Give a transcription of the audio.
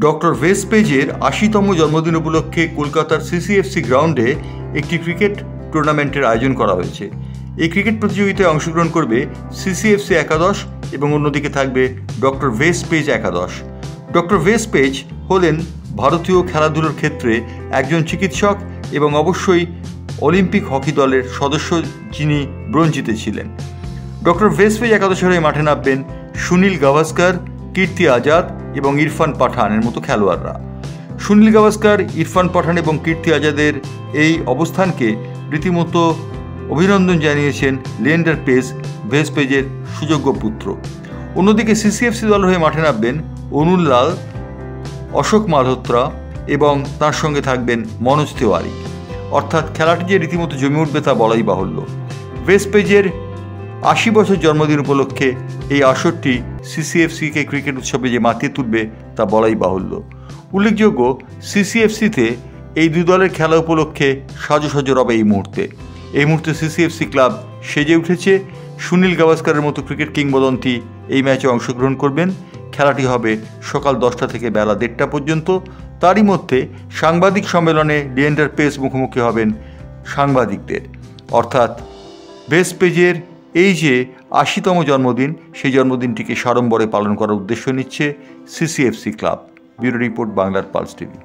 Doctor ভেসপেজের ৮০তম জন্মদিন উপলক্ষে কলকাতার সিসিএফসি গ্রাউন্ডে একটি ক্রিকেট টুর্নামেন্টের আয়োজন করা হয়েছে। এই ক্রিকেট প্রতিযোগিতায় অংশগ্রহণ করবে সিসিএফসি একাদশ এবং অন্যদিকে থাকবে ডক্টর ভেসপেজ একাদশ। ডক্টর ভেসপেজ হলেন ভারতীয় খেলাধুলোর ক্ষেত্রে একজন চিকিৎসক এবং অবশ্যই অলিম্পিক হকি দলের সদস্য যিনি ব্রোঞ্জ জিতেছিলেন। ডক্টর ভেসপেজ একাদশের হয়ে মাঠে নামবেন সুনীল গাভাস্কার, কীর্তি আজাদ এবং ইরফান পাঠানের মতো খেলোয়াড়রা। সুনীল গাভাস্কার, ইরফান পাঠান এবং কীর্তি আজাদের এই অবস্থানকে রীতিমতো অভিনন্দন জানিয়েছেন লিয়েন্ডার পেজ, ভেসপেজের সুযোগ্য পুত্র। অন্যদিকে সিসিএফসি দল হয়ে মাঠে নামবেন অনুল লাল, অশোক মালহোত্রা এবং তার সঙ্গে থাকবেন মনোজ তেওয়ারি। অর্থাৎ খেলাটি যে রীতিমতো জমে উঠবে তা বলাই বাহুল্য। ভেসপেজের ৮০ বছর জন্মদিন উপলক্ষে এই আসরটি সিসিএফসিকে ক্রিকেট উৎসবে যে মাতিয়ে তুলবে তা বলাই বাহুল্য। উল্লেখযোগ্য, সিসিএফসিতে এই দুই দলের খেলা উপলক্ষে সাজো রবে এই মুহূর্তে সিসিএফসি ক্লাব সেজে উঠেছে। সুনীল গাভাস্কারের মতো ক্রিকেট কিংবদন্তি এই ম্যাচে অংশগ্রহণ করবেন। খেলাটি হবে সকাল 10টা থেকে বেলা 1:30 পর্যন্ত। তারই মধ্যে সাংবাদিক সম্মেলনে লিয়েন্ডার পেজ মুখোমুখি হবেন সাংবাদিকদের। অর্থাৎ ভেসপেজের এই যে ৮০তম জন্মদিন, সেই জন্মদিনটিকে সাড়ম্বরে পালন করার উদ্দেশ্য নিচ্ছে সিসিএফসি ক্লাব। ব্যুরো রিপোর্ট, বাংলার পালস টিভি।